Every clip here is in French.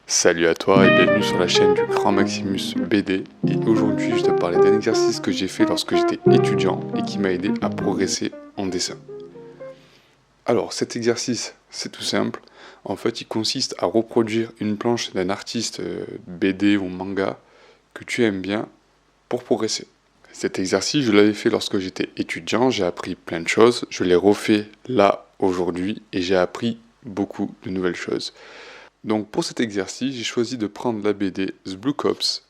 Salut à toi et bienvenue sur la chaîne du Grand Maximus BD. Et aujourd'hui, je vais te parler d'un exercice que j'ai fait lorsque j'étais étudiant et qui m'a aidé à progresser en dessin. Alors, cet exercice, c'est tout simple. En fait, il consiste à reproduire une planche d'un artiste BD ou manga que tu aimes bien pour progresser. Cet exercice, je l'avais fait lorsque j'étais étudiant, j'ai appris plein de choses. Je l'ai refait là, aujourd'hui, et j'ai appris beaucoup de nouvelles choses. Donc pour cet exercice, j'ai choisi de prendre la BD The Blue Cops,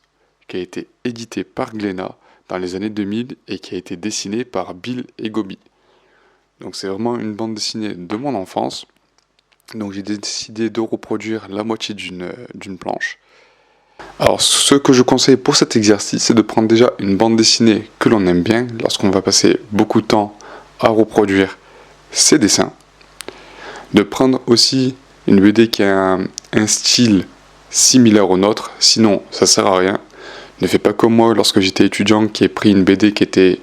qui a été éditée par Glénat dans les années 2000 et qui a été dessinée par Bill et Gobi. Donc c'est vraiment une bande dessinée de mon enfance. Donc j'ai décidé de reproduire la moitié d'une planche. Alors ce que je conseille pour cet exercice, c'est de prendre déjà une bande dessinée que l'on aime bien lorsqu'on va passer beaucoup de temps à reproduire ses dessins. De prendre aussi une BD qui a un style similaire au nôtre, sinon ça sert à rien. Ne fais pas comme moi lorsque j'étais étudiant qui ai pris une BD qui était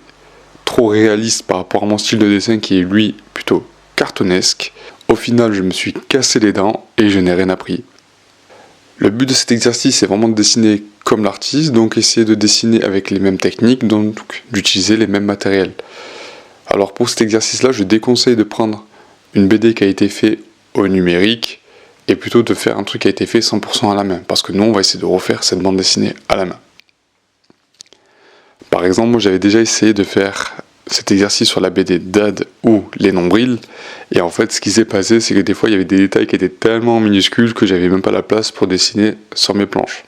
trop réaliste par rapport à mon style de dessin qui est lui plutôt cartoonesque. Au final je me suis cassé les dents et je n'ai rien appris. Le but de cet exercice est vraiment de dessiner comme l'artiste, donc essayer de dessiner avec les mêmes techniques, donc d'utiliser les mêmes matériels. Alors pour cet exercice là je déconseille de prendre une BD qui a été faite au numérique et plutôt de faire un truc qui a été fait 100% à la main, parce que nous on va essayer de refaire cette bande dessinée à la main. Par exemple, moi j'avais déjà essayé de faire cet exercice sur la BD Dad ou les nombrils, et en fait ce qui s'est passé c'est que des fois il y avait des détails qui étaient tellement minuscules que j'avais même pas la place pour dessiner sur mes planches.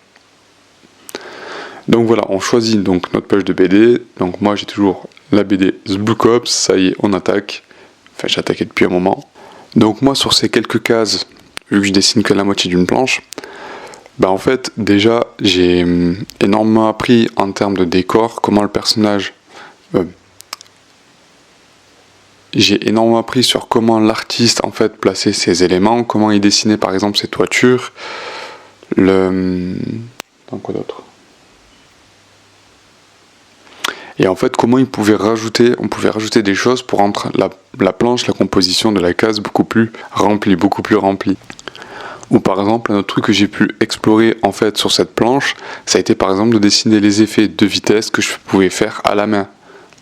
Donc voilà, on choisit donc notre page de BD. Donc moi j'ai toujours la BD The Blue Cops, ça y est on attaque, enfin j'ai attaqué depuis un moment. Donc moi sur ces quelques cases, vu que je dessine que la moitié d'une planche, en fait déjà j'ai énormément appris en termes de décor, comment le personnage... j'ai énormément appris sur comment l'artiste en fait plaçait ses éléments, comment il dessinait par exemple ses toitures, Dans quoi d'autre ? Et en fait, comment on pouvait rajouter des choses pour rendre la planche, la composition de la case beaucoup plus remplie. Ou par exemple, un autre truc que j'ai pu explorer en fait sur cette planche, ça a été par exemple de dessiner les effets de vitesse que je pouvais faire à la main,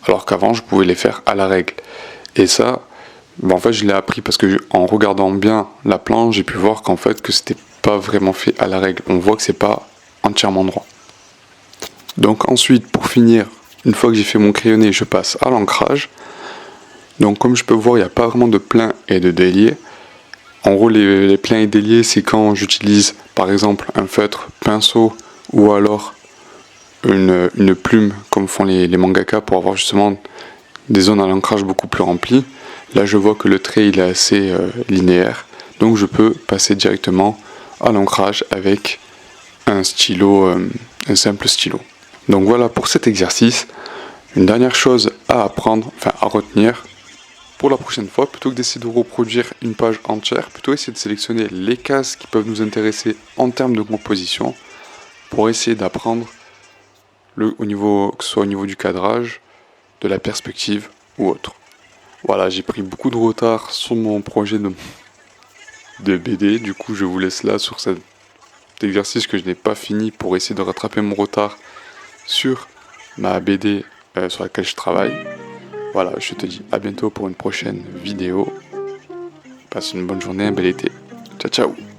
alors qu'avant je pouvais les faire à la règle. Et ça, en fait, je l'ai appris parce que en regardant bien la planche, j'ai pu voir qu'en fait que c'était pas vraiment fait à la règle. On voit que c'est pas entièrement droit. Donc ensuite, pour finir, une fois que j'ai fait mon crayonné, je passe à l'ancrage. Donc comme je peux voir, il n'y a pas vraiment de plein et de déliés. En gros, les pleins et déliés, c'est quand j'utilise par exemple un feutre, pinceau ou alors une plume, comme font les mangaka, pour avoir justement des zones à l'ancrage beaucoup plus remplies. Là, je vois que le trait il est assez linéaire, donc je peux passer directement à l'ancrage avec un stylo, un simple stylo. Donc voilà pour cet exercice. Une dernière chose à apprendre, à retenir, pour la prochaine fois, plutôt que d'essayer de reproduire une page entière, plutôt essayer de sélectionner les cases qui peuvent nous intéresser en termes de composition, pour essayer d'apprendre que ce soit au niveau du cadrage, de la perspective ou autre. Voilà, j'ai pris beaucoup de retard sur mon projet de BD, du coup je vous laisse là sur cet exercice que je n'ai pas fini pour essayer de rattraper mon retard sur ma BD sur laquelle je travaille. Voilà, je te dis à bientôt pour une prochaine vidéo. Passe une bonne journée, un bel été. Ciao ciao.